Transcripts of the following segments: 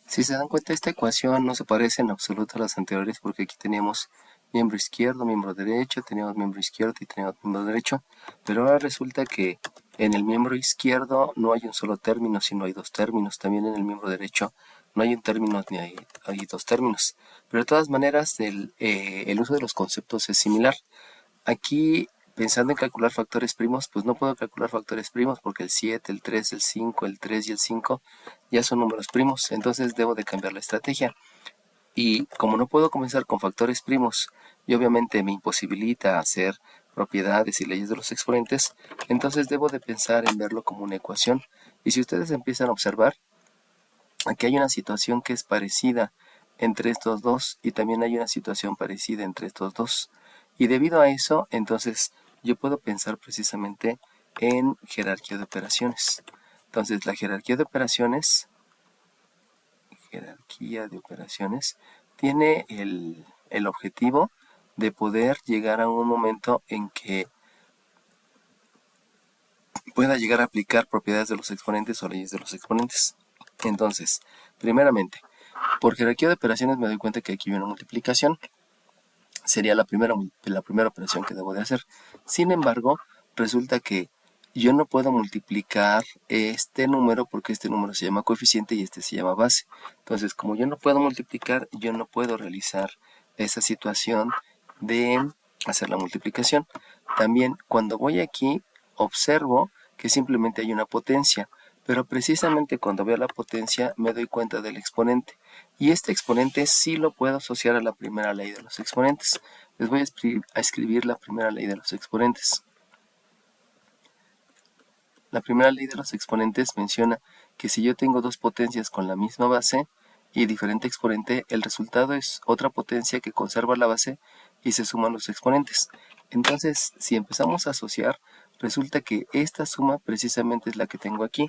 Si se dan cuenta, esta ecuación no se parece en absoluto a las anteriores porque aquí teníamos miembro izquierdo, miembro derecho, teníamos miembro izquierdo y teníamos miembro derecho, pero ahora resulta que en el miembro izquierdo no hay un solo término, sino hay dos términos. También en el miembro derecho no hay un término ni hay dos términos. Pero de todas maneras, el uso de los conceptos es similar. Aquí, pensando en calcular factores primos, pues no puedo calcular factores primos porque el 7, el 3, el 5, el 3 y el 5 ya son números primos, entonces debo de cambiar la estrategia. Y como no puedo comenzar con factores primos y obviamente me imposibilita hacer propiedades y leyes de los exponentes, entonces debo de pensar en verlo como una ecuación. Y si ustedes empiezan a observar, aquí hay una situación que es parecida entre estos dos y también hay una situación parecida entre estos dos. Y debido a eso, entonces yo puedo pensar precisamente en jerarquía de operaciones. Entonces la jerarquía de operaciones tiene el objetivo de poder llegar a un momento en que pueda llegar a aplicar propiedades de los exponentes o leyes de los exponentes. Entonces, primeramente, por jerarquía de operaciones me doy cuenta que aquí hay una multiplicación. Sería la primera operación que debo de hacer. Sin embargo, resulta que yo no puedo multiplicar este número porque este número se llama coeficiente y este se llama base. Entonces, como yo no puedo multiplicar, yo no puedo realizar esa situación de hacer la multiplicación. También cuando voy aquí, observo que simplemente hay una potencia, pero precisamente cuando veo la potencia me doy cuenta del exponente. Y este exponente sí lo puedo asociar a la primera ley de los exponentes. Les voy a escribir la primera ley de los exponentes. La primera ley de los exponentes menciona que si yo tengo dos potencias con la misma base y diferente exponente, el resultado es otra potencia que conserva la base y se suman los exponentes. Entonces, si empezamos a asociar, resulta que esta suma precisamente es la que tengo aquí.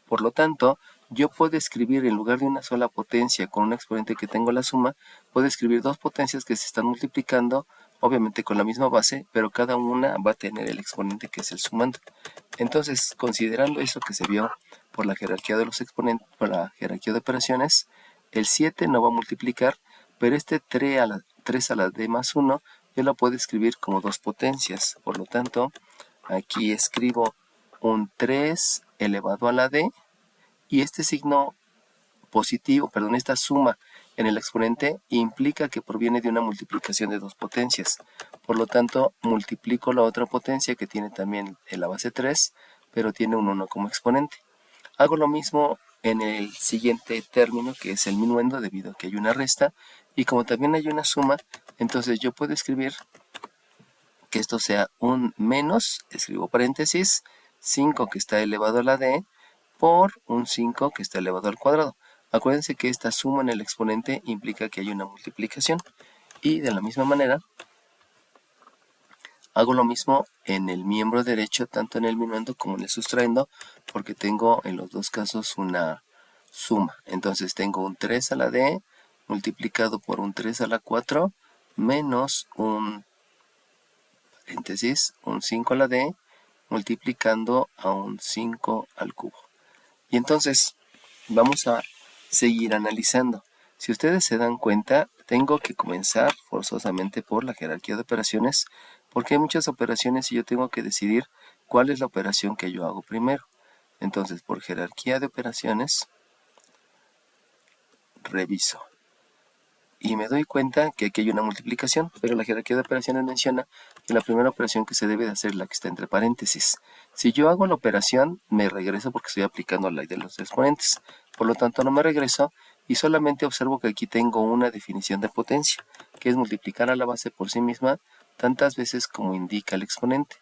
Por lo tanto, yo puedo escribir en lugar de una sola potencia con un exponente que tengo la suma, puedo escribir dos potencias que se están multiplicando, obviamente con la misma base, pero cada una va a tener el exponente que es el sumando. Entonces, considerando eso que se vio por la jerarquía de los exponentes, por la jerarquía de operaciones, el 7 no va a multiplicar, pero este 3 a la d más 1 yo lo puedo escribir como dos potencias. Por lo tanto, aquí escribo un 3 elevado a la d y este signo positivo, perdón, esta suma en el exponente implica que proviene de una multiplicación de dos potencias. Por lo tanto, multiplico la otra potencia que tiene también en la base 3, pero tiene un 1 como exponente. Hago lo mismo en el siguiente término, que es el minuendo, debido a que hay una resta, y como también hay una suma, entonces yo puedo escribir que esto sea un menos, escribo paréntesis, 5 que está elevado a la d, por un 5 que está elevado al cuadrado. Acuérdense que esta suma en el exponente implica que hay una multiplicación. Y de la misma manera, hago lo mismo en el miembro derecho, tanto en el minuendo como en el sustraendo, porque tengo en los dos casos una suma. Entonces tengo un 3 a la d multiplicado por un 3 a la 4 menos un paréntesis, un 5 a la d multiplicando a un 5 al cubo. Y entonces vamos a seguir analizando. Si ustedes se dan cuenta, tengo que comenzar forzosamente por la jerarquía de operaciones, porque hay muchas operaciones y yo tengo que decidir cuál es la operación que yo hago primero. Entonces, por jerarquía de operaciones, reviso. Y me doy cuenta que aquí hay una multiplicación, pero la jerarquía de operaciones menciona que la primera operación que se debe de hacer es la que está entre paréntesis. Si yo hago la operación, me regreso porque estoy aplicando la ley de los exponentes. Por lo tanto, no me regreso y solamente observo que aquí tengo una definición de potencia, que es multiplicar a la base por sí misma tantas veces como indica el exponente.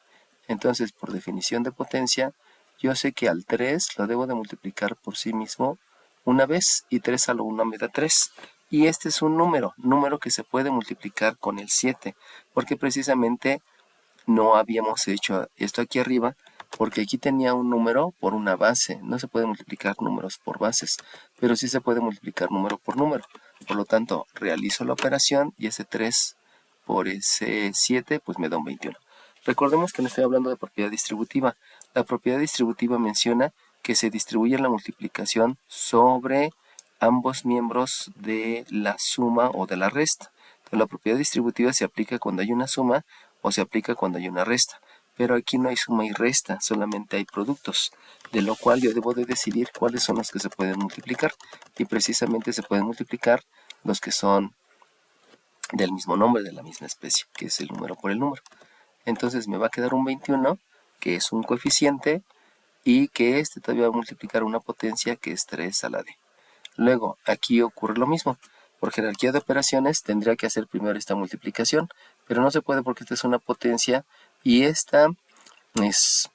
Entonces, por definición de potencia, yo sé que al 3 lo debo de multiplicar por sí mismo una vez y 3 a la 1 me da 3. Y este es un número que se puede multiplicar con el 7, porque precisamente no habíamos hecho esto aquí arriba, porque aquí tenía un número por una base. No se puede multiplicar números por bases, pero sí se puede multiplicar número por número. Por lo tanto, realizo la operación y ese 3 por ese 7, pues me da un 21. Recordemos que no estoy hablando de propiedad distributiva. La propiedad distributiva menciona que se distribuye la multiplicación sobre ambos miembros de la suma o de la resta. Entonces, la propiedad distributiva se aplica cuando hay una suma o se aplica cuando hay una resta. Pero aquí no hay suma y resta, solamente hay productos, de lo cual yo debo de decidir cuáles son los que se pueden multiplicar. Y precisamente se pueden multiplicar los que son del mismo nombre, de la misma especie, que es el número por el número. Entonces me va a quedar un 21, que es un coeficiente, y que todavía va a multiplicar una potencia que es 3 a la d. Luego, aquí ocurre lo mismo. Por jerarquía de operaciones tendría que hacer primero esta multiplicación, pero no se puede porque esta es una potencia y esta es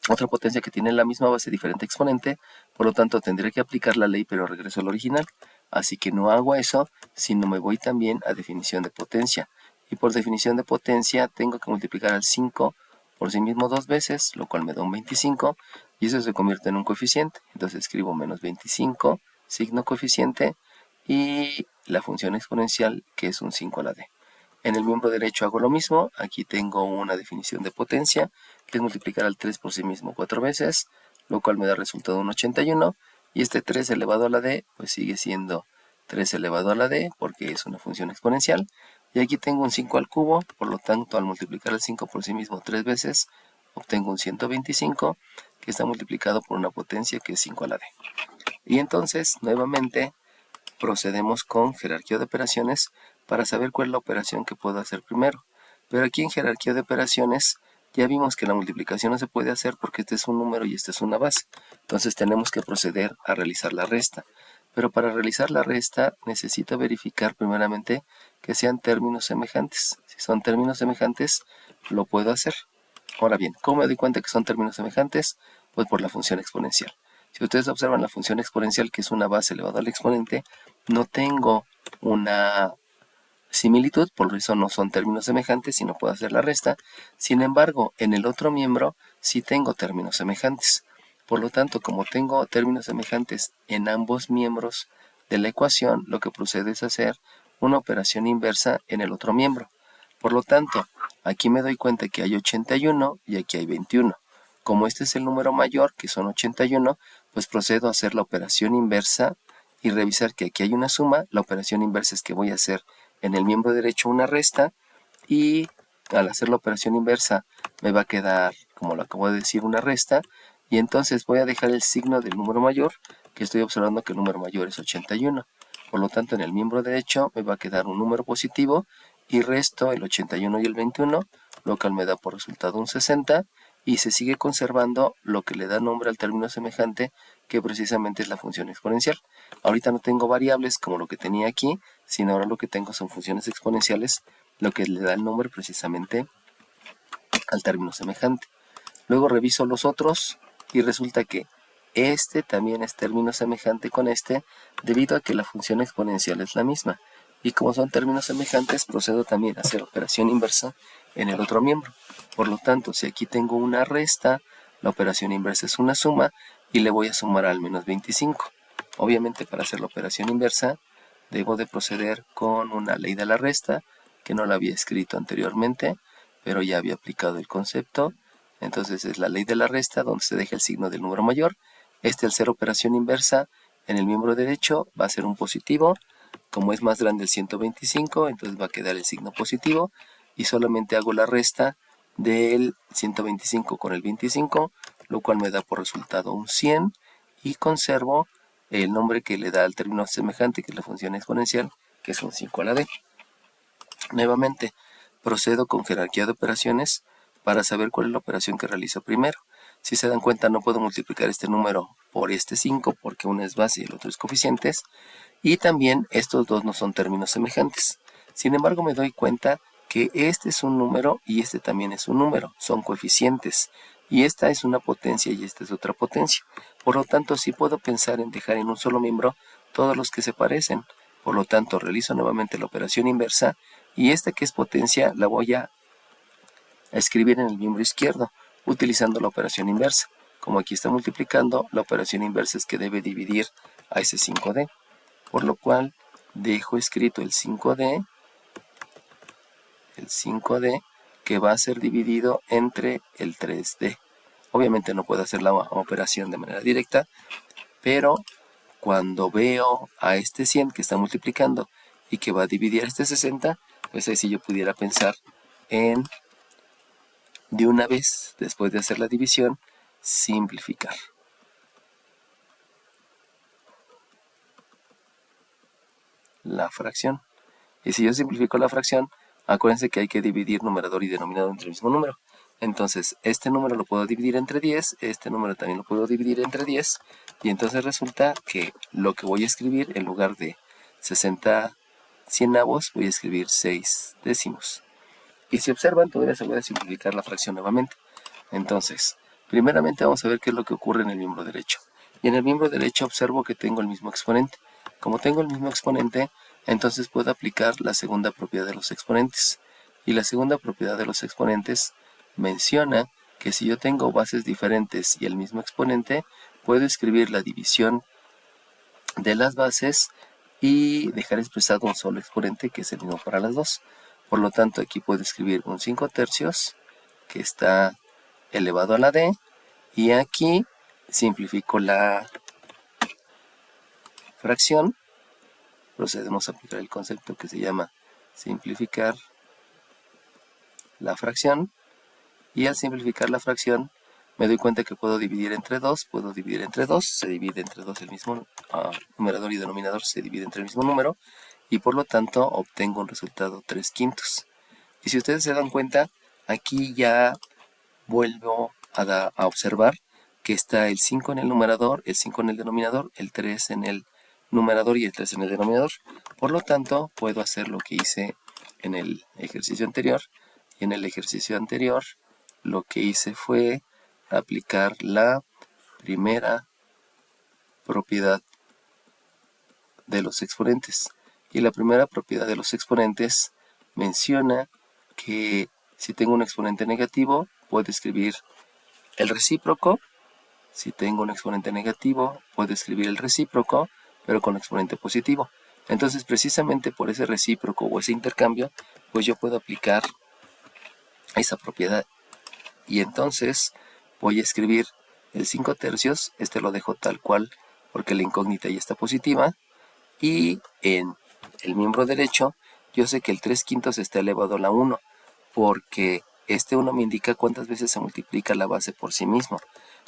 otra potencia que tiene la misma base, diferente exponente, por lo tanto tendré que aplicar la ley, pero regreso al original. Así que no hago eso, sino me voy también a definición de potencia. Y por definición de potencia tengo que multiplicar al 5 por sí mismo dos veces, lo cual me da un 25, y eso se convierte en un coeficiente. Entonces escribo menos 25, signo coeficiente, y la función exponencial, que es un 5 a la d. En el miembro derecho hago lo mismo, aquí tengo una definición de potencia, que es multiplicar al 3 por sí mismo 4 veces, lo cual me da resultado un 81, y este 3 elevado a la d, pues sigue siendo 3 elevado a la d, porque es una función exponencial, y aquí tengo un 5 al cubo, por lo tanto al multiplicar el 5 por sí mismo 3 veces, obtengo un 125, que está multiplicado por una potencia que es 5 a la d. Y entonces, nuevamente, procedemos con jerarquía de operaciones para saber cuál es la operación que puedo hacer primero. Pero aquí en jerarquía de operaciones ya vimos que la multiplicación no se puede hacer porque este es un número y este es una base. Entonces tenemos que proceder a realizar la resta. Pero para realizar la resta necesito verificar primeramente que sean términos semejantes. Si son términos semejantes, lo puedo hacer. Ahora bien, ¿cómo me doy cuenta que son términos semejantes? Pues por la función exponencial. Si ustedes observan la función exponencial, que es una base elevada al exponente, no tengo una similitud, por eso no son términos semejantes y no puedo hacer la resta. Sin embargo, en el otro miembro sí tengo términos semejantes. Por lo tanto, como tengo términos semejantes en ambos miembros de la ecuación, lo que procede es hacer una operación inversa en el otro miembro. Por lo tanto, aquí me doy cuenta que hay 81 y aquí hay 21. Como este es el número mayor, que son 81, pues procedo a hacer la operación inversa y revisar que aquí hay una suma. La operación inversa es que voy a hacer en el miembro derecho una resta, y al hacer la operación inversa me va a quedar, como lo acabo de decir, una resta, y entonces voy a dejar el signo del número mayor, que estoy observando que el número mayor es 81. Por lo tanto, en el miembro derecho me va a quedar un número positivo y resto el 81 y el 21, lo cual me da por resultado un 60, y se sigue conservando lo que le da nombre al término semejante, que precisamente es la función exponencial. Ahorita no tengo variables como lo que tenía aquí, sino ahora lo que tengo son funciones exponenciales, lo que le da el nombre precisamente al término semejante. Luego reviso los otros y resulta que este también es término semejante con este, debido a que la función exponencial es la misma. Y como son términos semejantes, procedo también a hacer operación inversa en el otro miembro. Por lo tanto, si aquí tengo una resta, la operación inversa es una suma y le voy a sumar al menos 25. Obviamente, para hacer la operación inversa, debo de proceder con una ley de la resta, que no la había escrito anteriormente, pero ya había aplicado el concepto. Entonces es la ley de la resta, donde se deja el signo del número mayor. Al ser operación inversa en el miembro derecho va a ser un positivo. Como es más grande el 125, entonces va a quedar el signo positivo, y solamente hago la resta del 125 con el 25, lo cual me da por resultado un 100, y conservo el nombre que le da al término semejante, que es la función exponencial, que es un 5 a la d. Nuevamente, procedo con jerarquía de operaciones para saber cuál es la operación que realizo primero. Si se dan cuenta, no puedo multiplicar este número por este 5 porque uno es base y el otro es coeficientes, y también estos dos no son términos semejantes. Sin embargo, me doy cuenta que este es un número y este también es un número, son coeficientes, y esta es una potencia y esta es otra potencia. Por lo tanto, sí puedo pensar en dejar en un solo miembro todos los que se parecen. Por lo tanto, realizo nuevamente la operación inversa, y esta que es potencia la voy a escribir en el miembro izquierdo utilizando la operación inversa. Como aquí está multiplicando, la operación inversa es que debe dividir a ese 5D, por lo cual dejo escrito el 5D que va a ser dividido entre el 3D. Obviamente no puedo hacer la operación de manera directa, pero cuando veo a este 100 que está multiplicando y que va a dividir a este 60, pues ahí sí yo pudiera pensar en, de una vez, después de hacer la división, simplificar la fracción. Y si yo simplifico la fracción, acuérdense que hay que dividir numerador y denominador entre el mismo número. Entonces, este número lo puedo dividir entre 10, este número también lo puedo dividir entre 10, y entonces resulta que lo que voy a escribir, en lugar de 60 cienavos, voy a escribir 6 décimos. Y si observan, todavía se puede simplificar la fracción nuevamente. Entonces, primeramente vamos a ver qué es lo que ocurre en el miembro derecho. Y en el miembro derecho observo que tengo el mismo exponente. Como tengo el mismo exponente, entonces puedo aplicar la segunda propiedad de los exponentes. Y la segunda propiedad de los exponentes menciona que si yo tengo bases diferentes y el mismo exponente, puedo escribir la división de las bases y dejar expresado un solo exponente que es el mismo para las dos. Por lo tanto, aquí puedo escribir un 5 tercios que está elevado a la d, y aquí simplifico la fracción. Procedemos a aplicar el concepto que se llama simplificar la fracción, y al simplificar la fracción me doy cuenta que puedo dividir entre 2, se divide entre 2 el mismo numerador y denominador, se divide entre el mismo número, y por lo tanto obtengo un resultado 3/5. Y si ustedes se dan cuenta, aquí ya vuelvo a observar que está el 5 en el numerador, el 5 en el denominador, el 3 en el numerador y el 3 en el denominador. Por lo tanto, puedo hacer lo que hice en el ejercicio anterior. Y en el ejercicio anterior, lo que hice fue aplicar la primera propiedad de los exponentes. Y la primera propiedad de los exponentes menciona que si tengo un exponente negativo, puedo escribir el recíproco. Si tengo un exponente negativo, puedo escribir el recíproco, pero con exponente positivo. Entonces, precisamente por ese recíproco o ese intercambio, pues yo puedo aplicar esa propiedad. Y entonces voy a escribir el 5 tercios, este lo dejo tal cual porque la incógnita ya está positiva, y en el miembro derecho yo sé que el 3/5 está elevado a la 1, porque este 1 me indica cuántas veces se multiplica la base por sí mismo.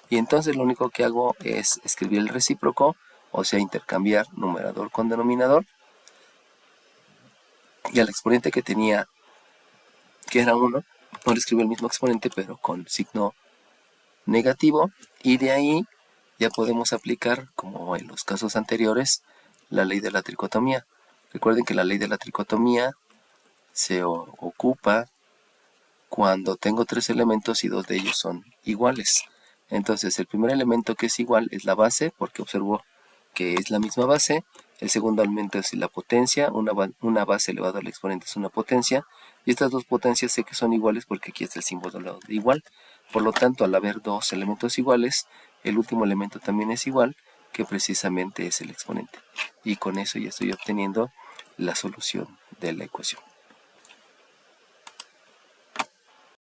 Y entonces lo único que hago es escribir el recíproco, o sea, intercambiar numerador con denominador, y al exponente que tenía, que era 1, no le escribo el mismo exponente, pero con signo negativo, y de ahí ya podemos aplicar, como en los casos anteriores, la ley de la tricotomía. Recuerden que la ley de la tricotomía se ocupa cuando tengo 3 elementos y 2 de ellos son iguales. Entonces, el primer elemento que es igual es la base, porque observo que es la misma base. El segundo elemento es la potencia, una base elevada al exponente es una potencia, y estas dos potencias sé que son iguales porque aquí está el símbolo de igual. Por lo tanto, al haber dos elementos iguales, el último elemento también es igual, que precisamente es el exponente. Y con eso ya estoy obteniendo la solución de la ecuación.